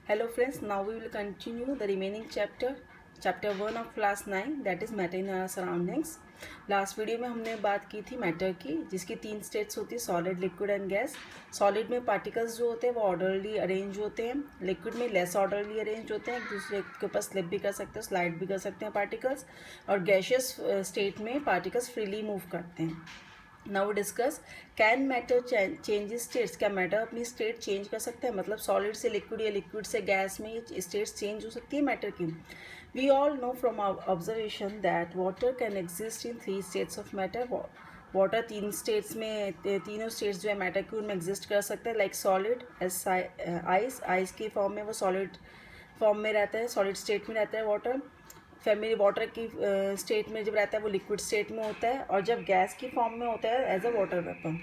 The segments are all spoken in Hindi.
Hello friends, now we will continue the remaining chapter 1 of class 9 that is matter in our surroundings. Last video में हमने बात की थी मैटर की, जिसकी 3 स्टेट्स होती है solid, liquid and gas. Solid में पार्टिकल्स जो होते हैं वो ऑर्डरली अरेंज होते हैं, लिक्विड में लेस ऑर्डरली अरेंज होते हैं, एक दूसरे के ऊपर स्लिप भी कर सकते हैं, स्लाइड भी कर सकते हैं पार्टिकल्स, और गैशियस स्टेट में पार्टिकल्स फ्रीली मूव करते हैं. Now discuss can matter changes states. क्या मैटर अपनी स्टेट चेंज कर सकता है, मतलब सॉलिड से लिक्विड या लिक्विड से गैस में ये स्टेट्स चेंज हो सकती है मैटर की. We all know from observation that water can exist in 3 states of matter. Water 3 states में, तीनों स्टेट्स जो है मैटर की उनमें एग्जिस्ट कर सकते हैं. लाइक सॉलिड एस आइस की फॉर्म में वो सॉलिड फॉर्म में रहता है, सॉलिड स्टेट में रहता है वाटर. फैमिली वाटर की स्टेट में जब रहता है वो लिक्विड स्टेट में होता है, और जब गैस की फॉर्म में होता है as a water vapour.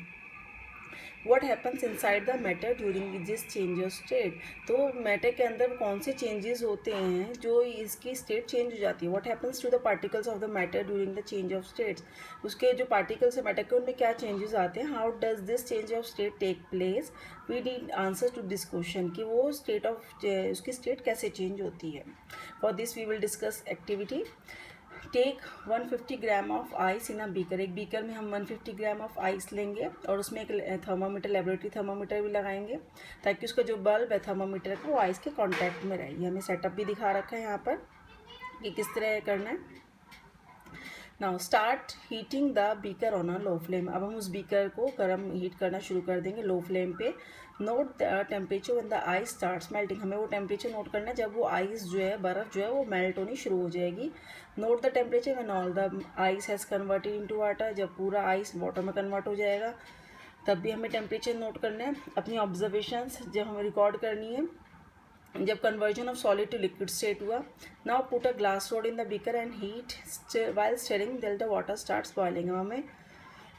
What happens inside the matter during this change of state. तो मैटर के अंदर कौन से चेंजेस होते हैं जो इसकी स्टेट चेंज हो जाती है. What happens to the particles of the matter during the change of states. उसके जो पार्टिकल्स है मैटर के उनमें क्या चेंजेस आते हैं. How does this change of state take place. We need answer to this question कि वो स्टेट ऑफ उसकी स्टेट कैसे चेंज होती है. For this we will discuss activity. Take 150 gram of ice in a beaker. एक बीकर में हम 150 ग्राम ऑफ आइस लेंगे और उसमें एक थर्मामीटर, लेबोरेटरी थर्मामीटर भी लगाएंगे ताकि उसका जो बल्ब है थर्मामीटर का वो आइस के कांटेक्ट में रहे. हमें सेटअप भी दिखा रखा है यहाँ पर कि किस तरह करना है. Now start heating the beaker on a low flame. अब हम उस बीकर को गर्म हीट करना शुरू कर देंगे लो फ्लेम पे. Note the temperature when the ice starts melting. हमें वो टेम्परेचर नोट करना है जब वो आइस जो है, बर्फ़ जो है वो मेल्ट होनी शुरू हो जाएगी. Note the temperature when all the ice has converted into water. जब पूरा आइस वाटर में कन्वर्ट हो जाएगा तब भी हमें टेम्परेचर नोट करना है. अपनी ऑब्जर्वेशंस जब हमें रिकॉर्ड करनी है जब conversion of solid to liquid state हुआ. Now put a glass rod in the beaker and heat while stirring till the water starts boiling. हमें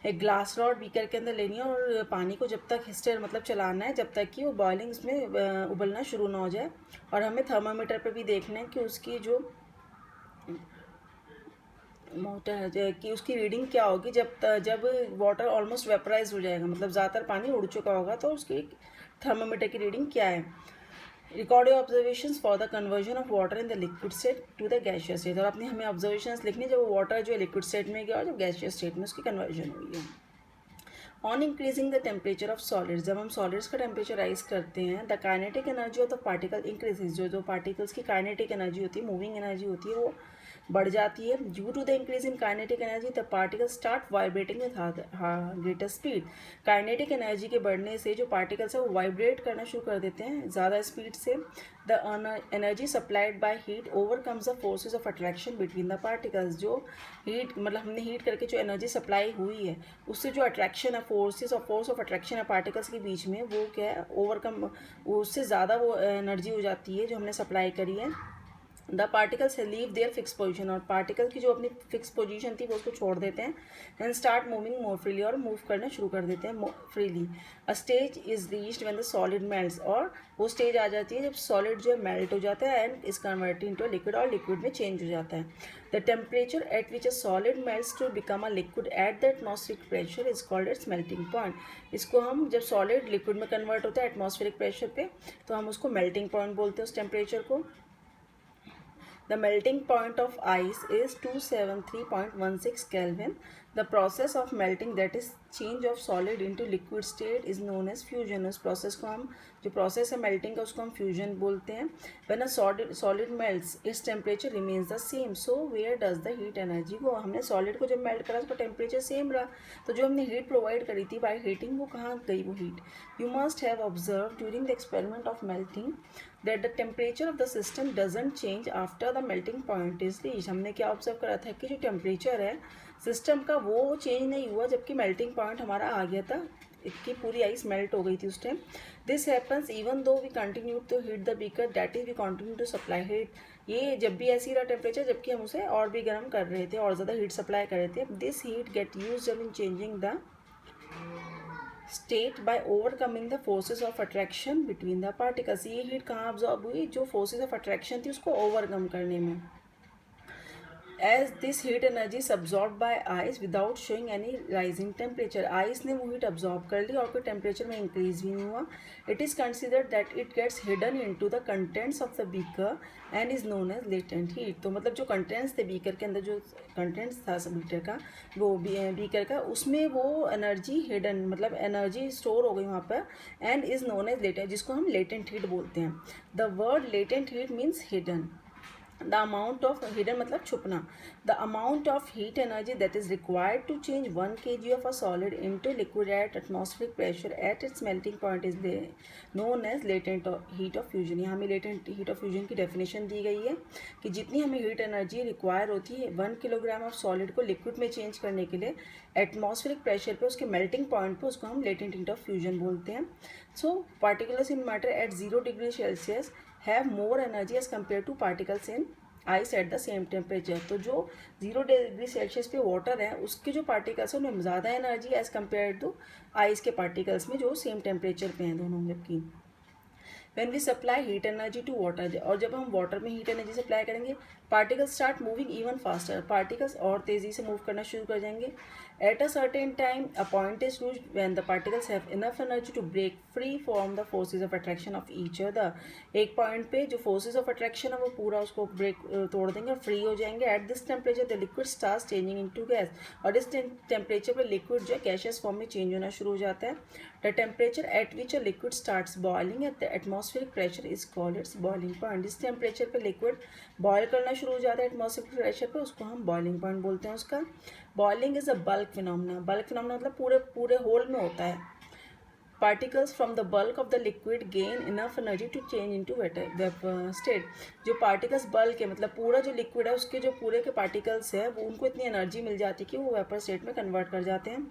एक ग्लास रॉड बीकर के अंदर लेनी है और पानी को जब तक स्टिर मतलब चलाना है जब तक कि वो बॉइलिंग उसमें उबलना शुरू ना हो जाए. और हमें थर्मामीटर पे भी देखना है कि उसकी जो मोटर कि उसकी रीडिंग क्या होगी जब वाटर ऑलमोस्ट वेपराइज हो जाएगा, मतलब ज़्यादातर पानी उड़ चुका होगा, तो उसकी थर्मामीटर की रीडिंग क्या है. Record your observations for the conversion of water in the liquid state to the gaseous state. और अपनी हमें ऑब्जर्वेशंस लिखनी जब वो वाटर जो है लिक्विड स्टेट में गया और जब गैशियस स्टेट में उसकी कन्वर्जन हुई है. On increasing the temperature of solids. जब हम सॉलिड्स का टेम्परेचर राइज करते हैं the kinetic energy of the particle increases. जो पार्टिकल्स की काइनेटिक एनर्जी होती है, मूविंग एनर्जी होती है, वो बढ़ जाती है. Due to the increase in kinetic energy the particle start vibrating with greater speed. Kinetic energy के बढ़ने से जो पार्टिकल्स है वो वाइब्रेट करना शुरू कर देते हैं ज़्यादा स्पीड से. The energy supplied by heat overcomes the forces of attraction between the particles. जो हीट मतलब हमने हीट करके जो एनर्जी सप्लाई हुई है उससे जो अट्रैक्शन है, फोर्स ऑफ अट्रैक्शन है पार्टिकल्स के बीच में, वो क्या है ओवरकम, उससे ज़्यादा वो एनर्जी हो जाती है जो हमने सप्लाई करी है. The particles leave their fix position. और पार्टिकल की जो अपनी फिक्स पोजीशन थी वो उसको छोड़ देते हैं and start moving more freely. और मूव करना शुरू कर देते हैं freely. A stage is reached when the solid melts. और वो स्टेज आ जाती है जब सॉलिड जो है मेल्ट हो जाता है and is converted into liquid, और लिक्विड में चेंज हो जाता है. The temperature at which a solid melts to become a liquid at the atmospheric pressure is called its melting point. इसको हम जब सॉलिड लिक्विड में कन्वर्ट होता है एटमॉस्फेरिक प्रेशर पे तो हम उसको मेल्टिंग पॉइंट बोलते हैं उस टेम्परेचर को. The melting point of ice is 273.16 Kelvin. The process of melting, that is change of solid into liquid state, is known as fusion. उस process को हम, जो process है melting का, उसको हम fusion बोलते हैं. When a solid melts, its temperature remains the same. So where does the heat energy go? हमने solid को जब melt करा उसका temperature same रहा, तो जो हमने heat provide करी थी by heating वो कहाँ गई वो heat. You must have observed during the experiment of melting that the temperature of the system doesn't change after the melting point is reached. हमने क्या ऑब्जर्व करा था कि जो टेम्परेचर है सिस्टम का वो चेंज नहीं हुआ जबकि मेल्टिंग पॉइंट हमारा आ गया था, इसकी पूरी आइस मेल्ट हो गई थी उस time. This happens even though we continue to heat the beaker, that is we continue to supply heat. ये जब भी ऐसी रहा टेम्परेचर जबकि हम उसे और भी गर्म कर रहे थे और ज़्यादा हीट सप्लाई कर रहे थे. This heat get use in changing the state by overcoming the forces of attraction between the particles. ये हीट कहाँ ऑब्जॉर्ब हुई, जो फोर्सेज ऑफ अट्रैक्शन थी उसको ओवरकम करने में. As this heat energy is absorb by ice without showing any rise in temperature, ice ने वो हीट अब्जॉर्ब कर ली और कोई टेम्परेचर में इंक्रीज भी नहीं हुआ. It is considered that it gets hidden into the contents of the beaker and is known as latent heat. तो मतलब जो कंटेंट्स थे बीकर के अंदर, जो कंटेंट्स था सब बीकर का, वो बीकर का, उसमें वो एनर्जी हिडन मतलब एनर्जी स्टोर हो गई वहाँ पर, and is known as latent, जिसको हम लेटेंट हीट बोलते हैं. The word latent heat means hidden. The amount of hidden मतलब छुपना. The amount of heat energy that is required to change 1 kg of a solid into liquid at atmospheric pressure at its melting point is known as latent heat of fusion. यहाँ हमें लेटेंट हीट ऑफ फ्यूजन की डेफिनेशन दी गई है कि जितनी हमें हीट एनर्जी रिक्वायर होती है 1 किलोग्राम ऑफ सॉलिड को लिक्विड में चेंज करने के लिए एटमॉस्फेरिक प्रेशर पे उसके मेल्टिंग पॉइंट पे, उसको हम लेटेंट हीट ऑफ फ्यूजन बोलते हैं. So particles in matter at 0 degree Celsius have more energy as compare to particles in ice at the same temperature. तो जो 0 डिग्री सेल्सियस पे वाटर है उसके जो पार्टिकल्स हैं उनमें ज़्यादा energy as compare to ice के पार्टिकल्स में जो सेम टेम्परेचर पे हैं दोनों. जबकि when we supply heat energy to water, और जब हम वाटर में हीट एनर्जी सप्लाई करेंगे particles start moving even faster, particles और तेज़ी से मूव करना शुरू कर जाएंगे. At a certain time a point is reached when the particles have enough energy to break free from the forces of attraction of each other. एक पॉइंट पे जो फोर्सेज ऑफ अट्रैक्शन है वो पूरा उसको ब्रेक तोड़ देंगे और फ्री हो जाएंगे. At this temperature the liquid starts changing into gas, और इस टेम्परेचर पर लिक्विड जो है गैसियस फॉर्म में चेंज होना शुरू हो जाता है. The temperature at which a liquid starts boiling eight the atmospheric pressure is called it's boiling point. इस टेम्परेचर पे लिक्विड बॉयल करना शुरू हो जाता है एटमॉस्फेरिक प्रेशर पे, उसको हम बॉइलिंग पॉइंट बोलते हैं. उसका boiling is a bulk phenomena. Bulk phenomena मतलब पूरे पूरे होल में होता है. Particles from the bulk of the liquid gain enough energy to change into vapour state. जो पार्टिकल्स बल्क है मतलब पूरा जो लिक्विड है उसके जो पूरे के पार्टिकल्स है वो उनको इतनी एनर्जी मिल जाती है कि वो वेपर स्टेट में कन्वर्ट कर जाते हैं.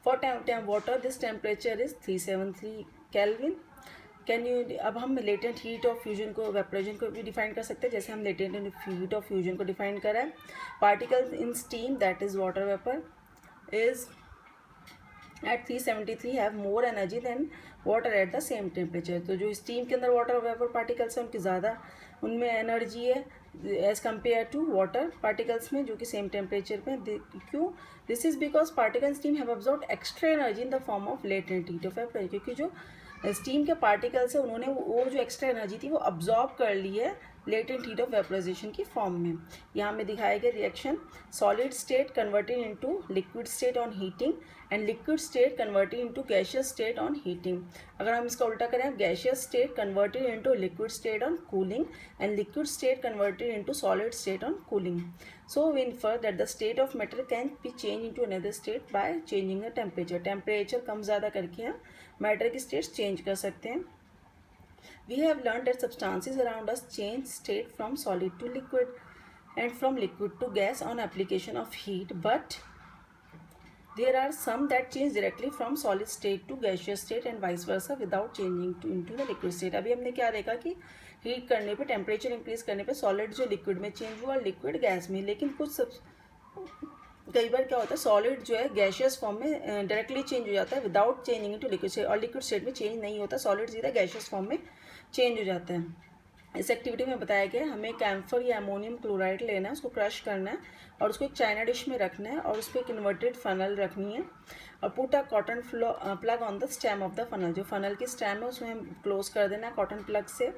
For water this temperature is 373 kelvin. Can you, अब हम लेटेंट हीट ऑफ फ्यूजन को, वेपराइजेशन को भी डिफाइन कर सकते हैं जैसे हम लेटेंट हीट ऑफ फ्यूजन को डिफाइन करा है. Particles in steam that is water vapour is at 373 have more energy than water at the same temperature. तो जो स्टीम के अंदर वाटर वेपर पार्टिकल्स हैं उनकी ज़्यादा उनमें एनर्जी है as compare to water particles में जो कि सेम टेम्परेचर पे. क्यों? This is because particle steam have absorbed extra energy in the form of latent heat of vapour. क्योंकि जो स्टीम के पार्टिकल्स है उन्होंने वो जो एक्स्ट्रा एनर्जी थी वो अब्जॉर्ब कर ली है लेटेंट हीट ऑफ वेपराइजेशन की फॉर्म में. यहाँ में दिखाया गया reaction solid state converted into liquid state on heating and liquid state converted into gaseous state on heating. अगर हम इसका उल्टा करें gaseous state converted into liquid state on cooling and liquid state converted into solid state on cooling. So we infer that the state of matter can be changed into another state by changing the temperature. Temperature कम ज़्यादा करके हम मैटर की स्टेट्स चेंज कर सकते हैं. We have learned that substances around us change state from solid to liquid and from liquid to gas on application of heat, but there are some that change directly from solid state to gaseous state and vice versa without changing into the liquid state. अभी हमने क्या देखा कि हीट करने पे, टेम्परेचर इंक्रीज करने पे सॉलिड जो लिक्विड में चेंज हुआ और लिक्विड गैस में. लेकिन कुछ कई बार क्या होता है सॉलिड जो है गैसियस फॉर्म में डायरेक्टली चेंज हो जाता है without changing into liquid state, और लिक्विड स्टेट में चेंज नहीं होता, सॉलिड सीधा गैसियस फॉर्म में चेंज हो जाता है. इस एक्टिविटी में बताया गया हमें कैम्फर या अमोनियम क्लोराइड लेना है, उसको क्रश करना है और उसको एक चाइना डिश में रखना है और उस पर एक इन्वर्टेड फनल रखनी है और put a cotton plug on the stem of the funnel. जो फनल की स्टेम है उसमें हम क्लोज कर देना है कॉटन प्लग से.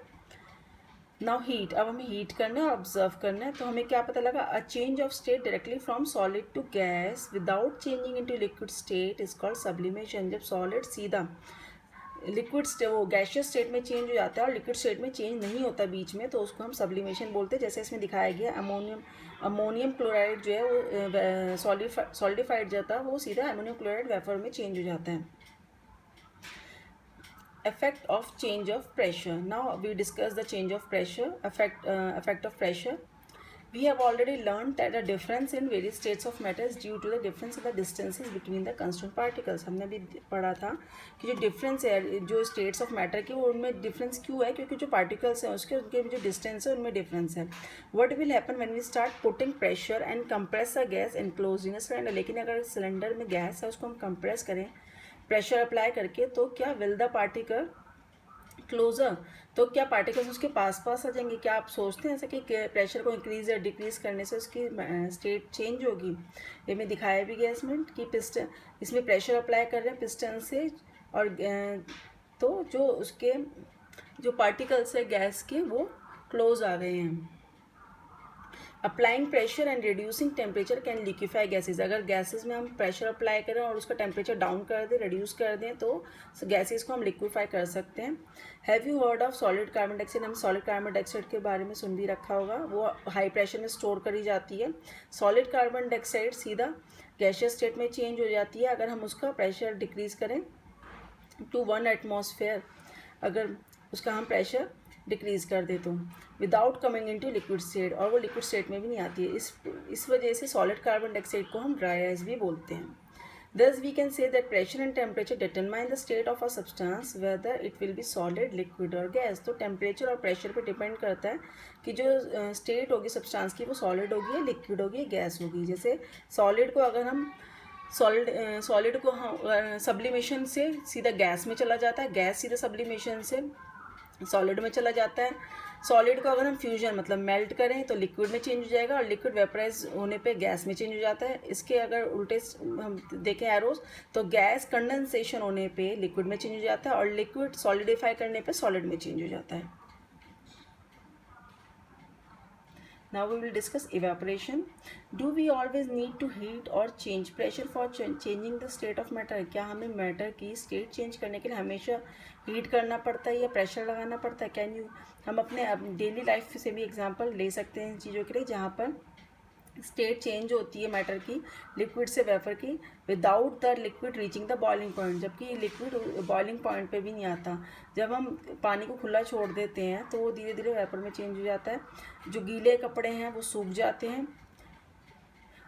नाउ हीट, अब हमें हीट करना है और ऑब्जर्व करना है. तो हमें क्या पता लगा a change of state directly from solid to gas without changing into liquid state is called sublimation. जब सॉलिड सीधा लिक्विड वो गैसियस स्टेट में चेंज हो जाता है और लिक्विड स्टेट में चेंज नहीं होता बीच में, तो उसको हम सब्लिमेशन बोलते हैं. जैसे इसमें दिखाया गया अमोनियम क्लोराइड जो है वो सॉलिडिफाइड जाता है, वो सीधा अमोनियम क्लोराइड वेपर में चेंज हो जाता है. Effect of change of pressure. Now we discuss the change of pressure, effect of pressure. We have already learned that the difference in various states of matter is due to the difference in the distances between the constant particles. हमने भी पढ़ा था कि जो डिफरेंस है जो स्टेट्स ऑफ मैटर की वो उनमें डिफरेंस क्यों है, क्योंकि जो पार्टिकल्स हैं उसके उनके जो डिस्टेंस है उनमें डिफरेंस है. What will happen when we start putting pressure and compress a gas enclosed in a cylinder? लेकिन अगर सिलेंडर में गैस है उसको हम कंप्रेस करें प्रेशर अप्लाई करके, तो क्या विल द पार्टिकल क्लोजर, तो क्या पार्टिकल्स उसके पास पास आ जाएंगे? क्या आप सोचते हैं ऐसा कि प्रेशर को इंक्रीज या डिक्रीज करने से उसकी स्टेट चेंज होगी? ये में दिखाया भी गया इसमें कि पिस्टन, इसमें प्रेशर अप्लाई कर रहे हैं पिस्टन से, और तो जो उसके जो पार्टिकल्स है गैस के वो क्लोज आ गए हैं। Applying pressure and reducing temperature can liquefy gases. अगर गैसेज में हम प्रेशर अप्लाई करें और उसका टेम्परेचर डाउन कर दें, रिड्यूस कर दें, तो गैसेज को हम लिक्विफाई कर सकते हैं। Have you heard of solid carbon dioxide? हम सॉलिड कार्बन डाइऑक्साइड के बारे में सुन भी रखा होगा। वो हाई प्रेशर में स्टोर करी जाती है। सॉलिड कार्बन डाइऑक्साइड सीधा गैसियस स्टेट में चेंज हो जाती है अगर हम उसका प्रेशर डिक्रीज करें टू 1 एटमॉस्फेयर। अगर उसका हम प्रेशर डिक्रीज़ कर दे तो without coming into liquid state, और वो लिक्विड स्टेट में भी नहीं आती है। इस वजह से सॉलिड कार्बन डाइऑक्साइड को हम ड्राई आइस भी बोलते हैं। Thus we can say that pressure and temperature determine the state of a substance whether it will be solid, liquid or gas। तो टेम्परेचर और प्रेशर पे डिपेंड करता है कि जो स्टेट होगी सब्सटेंस की वो सॉलिड होगी या लिक्विड होगी या गैस होगी। जैसे सॉलिड को अगर हम सॉलिड को हम सब्लिमेशन से सीधा गैस में चला जाता है, गैस सीधा सब्लिमेशन से सॉलिड में चला जाता है। सॉलिड को अगर हम फ्यूजन मतलब मेल्ट करें तो लिक्विड में चेंज हो जाएगा, और लिक्विड वेपराइज होने पे गैस में चेंज हो जाता है। इसके अगर उल्टे हम देखें एरोस, तो गैस कंडेंसेशन होने पे लिक्विड में चेंज हो जाता है, और लिक्विड सॉलिडिफाई करने पे सॉलिड में चेंज हो जाता है। Now we will discuss evaporation. Do we always need to heat or change pressure for changing the state of matter? क्या हमें मैटर की स्टेट चेंज करने के लिए हमेशा हीट करना पड़ता है या प्रेशर लगाना पड़ता है? कैन यू, हम अपने डेली लाइफ से भी एग्जांपल ले सकते हैं इन चीज़ों के लिए जहाँ पर स्टेट चेंज होती है मैटर की लिक्विड से वेपर की without the liquid reaching the boiling point, जबकि लिक्विड बॉइलिंग पॉइंट पे भी नहीं आता। जब हम पानी को खुला छोड़ देते हैं तो वो धीरे धीरे वेपर में चेंज हो जाता है। जो गीले कपड़े हैं वो सूख जाते हैं।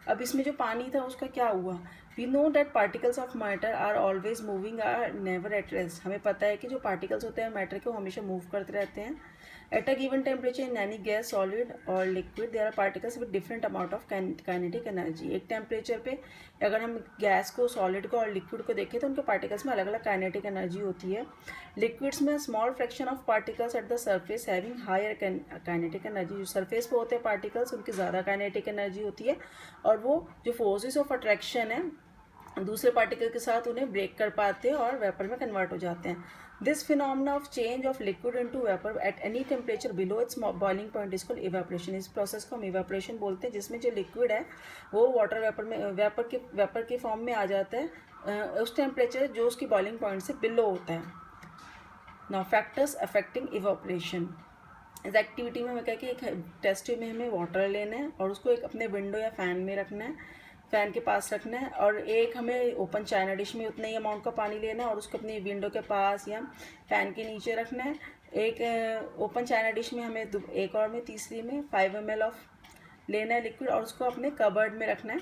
अब इसमें जो पानी था उसका क्या हुआ? We know that particles of matter are always moving, are never at rest. हमें पता है कि जो पार्टिकल्स होते हैं मैटर के वो हमेशा मूव करते रहते हैं। At a given temperature in any gas, solid और liquid, there are particles with different amount of kinetic energy. एक टेम्परेचर पे अगर हम गैस को, सॉलिड को और लिक्विड को देखें तो उनके पार्टिकल्स में अलग अलग काइनेटिक एनर्जी होती है। लिक्विड्स में small fraction of particles at the surface having higher kinetic energy. जो सरफेस पे होते हैं पार्टिकल्स उनकी ज़्यादा काइनेटिक एनर्जी होती है, और वो जो फोर्सेस ऑफ अट्रैक्शन है दूसरे पार्टिकल के साथ उन्हें ब्रेक कर पाते हैं और वेपर में कन्वर्ट हो जाते हैं। This phenomena of change of liquid into vapour at any temperature below it's boiling point is called evaporation. इस प्रोसेस को हम इवेपोरेशन बोलते हैं, जिसमें जो लिक्विड है वो वाटर वेपर में वेपर के फॉर्म में आ जाता है उस टेम्परेचर जो उसकी बॉइलिंग पॉइंट से बिलो होता है। Now factors affecting evaporation. इस एक्टिविटी में मैं कह कि एक टेस्ट में हमें वाटर लेना है और उसको एक अपने विंडो या फ़ैन में रखना है, फ़ैन के पास रखना है, और एक हमें ओपन चाइना डिश में उतने ही अमाउंट का पानी लेना है और उसको अपनी विंडो के पास या फ़ैन के नीचे रखना है। एक ओपन चाइना डिश में हमें एक और में तीसरी में 5 ml ऑफ लेना है लिक्विड, और उसको अपने कबर्ड में रखना है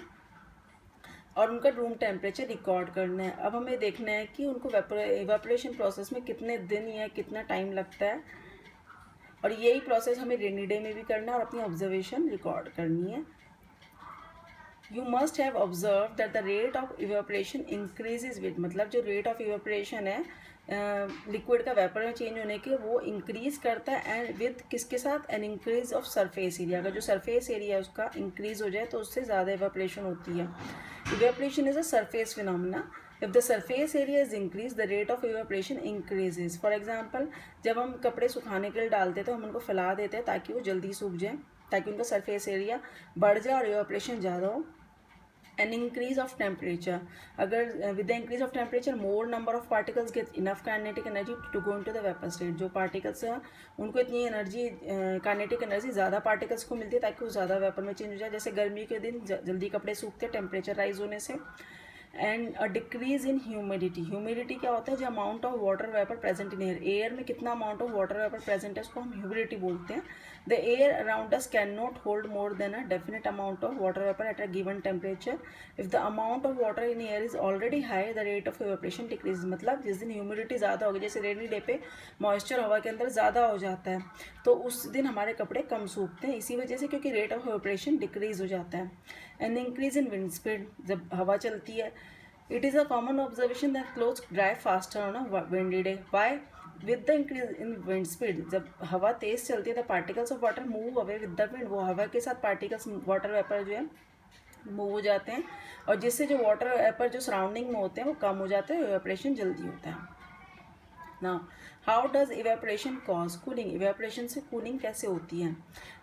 और उनका रूम टेम्परेचर रिकॉर्ड करना है। अब हमें देखना है कि उनको इवेपोरेशन प्रोसेस में कितने दिन या कितना टाइम लगता है, और यही प्रोसेस हमें रेनी डे में भी करना है और अपनी ऑब्जर्वेशन रिकॉर्ड करनी है। You must have observe that the rate of evaporation increases with, मतलब जो रेट ऑफ इवेपोरेशन है लिक्विड का वेपर में चेंज होने के वो इंक्रीज करता है, एंड विद किसके साथ? An increase of surface area. अगर जो सरफेस एरिया है उसका इंक्रीज हो जाए तो उससे ज़्यादा इवेपोरेशन होती है। Evaporation is a surface phenomena. If the surface area is increased, the rate of evaporation increases. For example, जब हम कपड़े सुखाने के लिए डालते हैं तो हम उनको फैला देते हैं ताकि वो जल्दी सूख जाए, ताकि उनका सरफेस एरिया बढ़ जाए और evaporation ज़्यादा हो। An increase of temperature, अगर with the increase of temperature more number of particles get enough kinetic energy to go into the vapor state। जो particles हैं उनको इतनी एनर्जी काइनेटिक एनर्जी ज़्यादा पार्टिकल्स को मिलती है ताकि वो ज़्यादा वेपर में चेंज हो जाए। जैसे गर्मी के दिन जल्दी कपड़े सूखते हैं टेम्परेचर राइज होने से। And a decrease in humidity. Humidity क्या होता है? जो amount of water vapour present in air, air में कितना amount of water vapour present है उसको हम ह्यूमिडिटी बोलते हैं। The air around us can not hold more than a definite amount of water vapour eight a given temperature. If the amount of water in air is already high the rate of evaporation decrease. मतलब जिस दिन ह्यूमिडिटी ज़्यादा होगी, जैसे रेनी डे पे मॉइस्चर हवा के अंदर ज़्यादा हो जाता है तो उस दिन हमारे कपड़े कम सूखते हैं, इसी वजह से क्योंकि रेट ऑफ इवेपोरेशन डिक्रीज हो जाता है। And increase in wind speed, जब हवा चलती है, it is a common observation that clothes dry faster on a windy day. Why? With the increase in wind speed, जब हवा तेज चलती है the particles of water move away with the wind, वो हवा के साथ पार्टिकल्स वाटर वेपर जो है मूव हो जाते हैं, और जिससे जो वाटर वेपर जो सराउंडिंग में होते हैं वो कम हो जाते हैं, इवेपोरेशन जल्दी होता है। Now how does evaporation cause cooling, evaporation से कूलिंग कैसे होती है।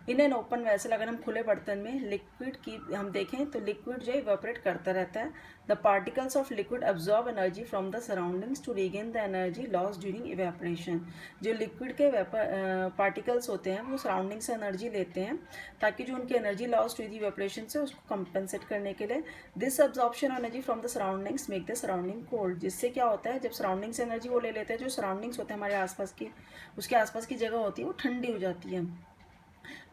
इन एन ओपन वेसल, अगर हम खुले बर्तन में लिक्विड की हम देखें तो लिक्विड जो इवेपोरेट करता रहता है, the particles of liquid absorb energy from the surroundings to regain the energy loss during evaporation, जो लिक्विड के पार्टिकल्स होते हैं वो सराउंडिंग से एनर्जी लेते हैं ताकि जो उनकी एनर्जी लॉस हुई थी इवेपोरेशन से उसको कंपनसेट करने के लिए। This absorption energy from the surroundings make the surrounding cold, जिससे क्या होता है जब सराउंडिंग से एनर्जी वो ले लेते हैं, जो सराउंडिंग्स होते हैं हमारे आसपास की, उसके आसपास की जगह होती है वो ठंडी हो जाती है।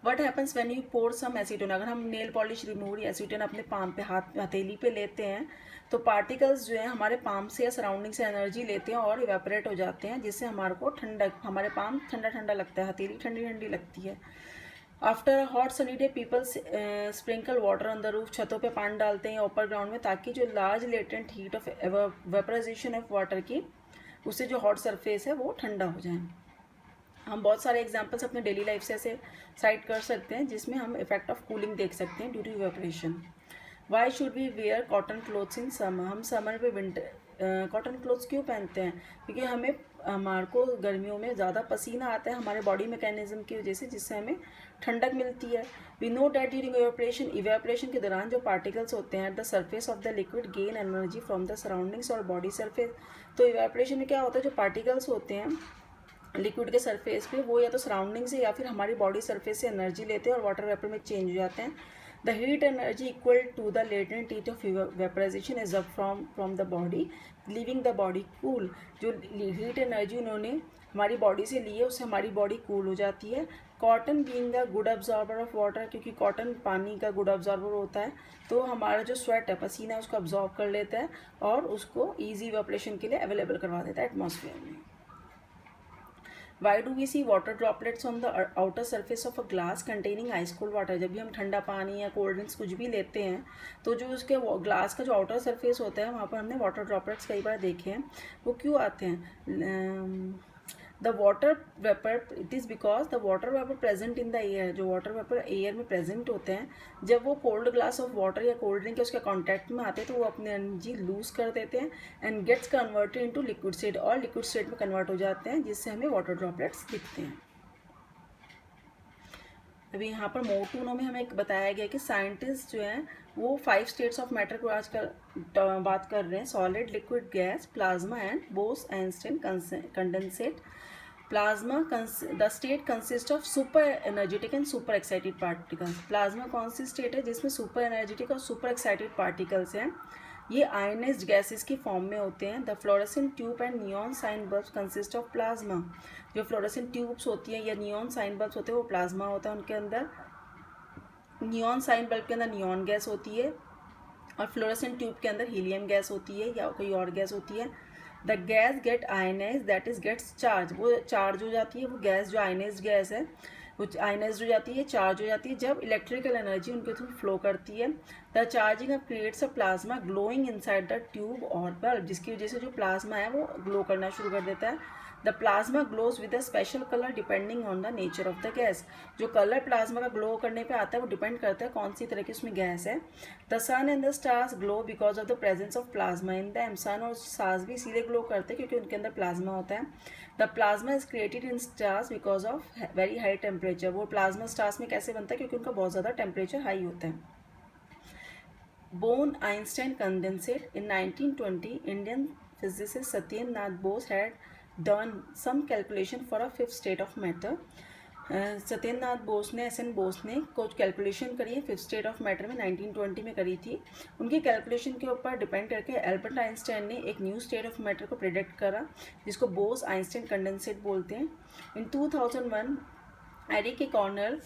What happens when you pour some acetone, अगर हम नेल पॉलिश रिमूवर एसीटोन अपने पाम पे हथेली पे लेते हैं तो पार्टिकल्स जो है हमारे पाम से या सराउंडिंग से एनर्जी लेते हैं और इवेपोरेट हो जाते हैं, जिससे हमारे को ठंडक, हमारे पाम ठंडा ठंडा लगता है, हथेली ठंडी ठंडी लगती है। After hot sunny day people sprinkle water on the roof, छतों पे पानी डालते हैं ऊपर ग्राउंड में ताकि जो large latent heat of vaporisation of water की, उससे जो हॉट सरफेस है वो ठंडा हो जाए। हम बहुत सारे एग्जांपल्स अपने डेली लाइफ से ऐसे साइट कर सकते हैं जिसमें हम इफेक्ट ऑफ कूलिंग देख सकते हैं due to evaporation. Why should we wear cotton clothes in summer, हम समर में विंटर कॉटन क्लोथ्स क्यों पहनते हैं, क्योंकि हमारे को गर्मियों में ज़्यादा पसीना आता है हमारे बॉडी मैकेनिज्म की वजह से, जिससे हमें ठंडक मिलती है। We know that during evaporation के दौरान जो पार्टिकल्स होते हैं at the surface of the liquid gain energy from the surroundings और बॉडी सरफेस, तो इवेपोरेशन में क्या होता है जो पार्टिकल्स होते हैं लिक्विड के सरफेस पे वो या तो सराउंडिंग से या फिर हमारी बॉडी सरफेस से एनर्जी लेते हैं और वाटर वेपर में चेंज हो जाते हैं। The heat energy equal to the latent heat of vaporisation is up from the body leaving the body cool, जो हीट एनर्जी उन्होंने हमारी बॉडी से ली है उससे हमारी बॉडी कूल हो जाती है। Cotton being the good absorber of water, क्योंकि कॉटन पानी का गुड अब्जॉर्बर होता है तो हमारा जो स्वेट है पसीना है उसको अब्जॉर्ब कर लेता है और उसको ईजी इवेपोरेशन के लिए अवेलेबल करवा देता है एटमॉस्फेयर में। Why do we see water droplets on the outer surface of a glass containing ice cold water, जब भी हम ठंडा पानी या कोल्ड ड्रिंक्स कुछ भी लेते हैं तो जो उसके ग्लास का जो आउटर सरफेस होता है वहाँ पर हमने वाटर ड्रॉपलेट्स कई बार देखे हैं। वो क्यों आते हैं, the water vapour, it is because the water vapour present in the air, जो वाटर वेपर एयर में प्रेजेंट होते हैं जब वो कोल्ड ग्लास ऑफ वाटर या कोल्ड ड्रिंक उसके कॉन्टैक्ट में आते हैं तो वो अपनी एनर्जी लूज कर देते हैं and gets converted into liquid state, और लिक्विड स्टेट में कन्वर्ट हो जाते हैं जिससे हमें वाटर ड्रॉपलेट्स दिखते हैं। अभी यहाँ पर मोटूनो में हमें एक बताया गया कि साइंटिस्ट जो हैं वो 5 स्टेट्स ऑफ मैटर को आजकल बात कर रहे हैं, solid, liquid, gas, plasma and Bose Einstein condensate. Plasma, the state consist of super energetic and super excited particles, plasma कौन सी स्टेट है जिसमें सुपर एनर्जेटिक और सुपर एक्साइटेड पार्टिकल्स हैं, ये आयनाइज्ड गैसेस की फॉर्म में होते हैं। The fluorescent tube and neon sign bulbs consist of plasma, जो फ्लोरेसेंट ट्यूब्स होती हैं या नियॉन साइन बल्ब्स होते हैं वो प्लाज्मा होता है उनके अंदर। नियॉन साइन बल्ब के अंदर नियॉन गैस होती है और फ्लोरेसेंट ट्यूब के अंदर हीलियम गैस होती है या कोई और गैस होती है। The gas get ionise that is gets charge, वो चार्ज हो जाती है, वो गैस जो आयनाइज्ड गैस है वो आयनाइज्ड हो जाती है, चार्ज हो जाती है जब इलेक्ट्रिकल एनर्जी उनके थ्रू फ्लो करती है। The charging of creates a plasma glowing inside the tube और बल्ब, जिसकी वजह से जो प्लाज्मा है वो ग्लो करना शुरू कर देता है। The plasma glows with a special colour depending on the nature of the gas, जो कलर प्लाज्मा का ग्लो करने पे आता है वो डिपेंड करता है कौन सी तरह की उसमें गैस है। The sun and the stars glow because of the presence of plasma in them, sun और स्टार्स भी इसीलिए ग्लो करते हैं क्योंकि उनके अंदर प्लाज्मा होता है। The plasma is created in stars because of very high temperature, वो प्लाज्मा स्टार्स में कैसे बनता है क्योंकि उनका बहुत ज़्यादा टेम्परेचर हाई होता है। Bose-Einstein condensate, in 1920 Indian physicist Satyendra Bose had done some calculation for a fifth state of matter. Satyendra Bose ने एस एन बोस ने कुछ कैलकुलेशन करी है फिफ्थ स्टेट ऑफ मैटर में 1920 में करी थी। उनकी कैलकुलेशन के ऊपर डिपेंड करके एल्बर्ट आइंस्टाइन ने एक न्यू स्टेट ऑफ मैटर को प्रेडिक्ट करा जिसको बोस आइंस्टाइन कंडेंसेट बोलते हैं। In 2001 Eric Cornell,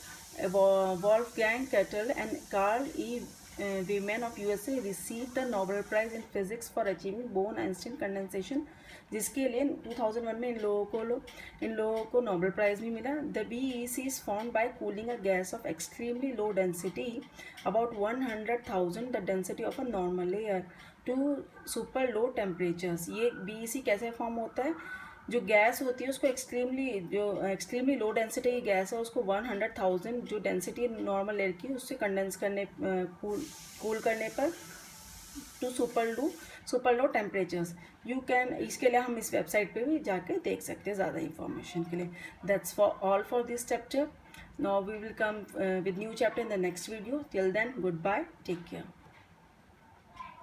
Wolfgang Ketterle and Carl E Wieman of USA receive the Nobel prize in physics for achieving Bose Einstein condensation, जिसके लिए 2001 में इन लोगों को नोबेल प्राइज भी मिला। The BEC is form by cooling a gas of extremely low density about 100,000 the density of a normal air to super low temperatures. ये BEC कैसे फॉर्म होता है, जो गैस होती है उसको एक्सट्रीमली लो डेंसिटी की गैस है उसको 100,000 जो डेंसिटी नॉर्मल एयर की उससे कंडेंस करने कूल करने पर to super low temperatures you can, इसके लिए हम इस वेबसाइट पे भी जाके देख सकते हैं ज़्यादा इंफॉर्मेशन के लिए. That's for all for this chapter. Now we will come with new chapter in the next video. Till then, goodbye, take care.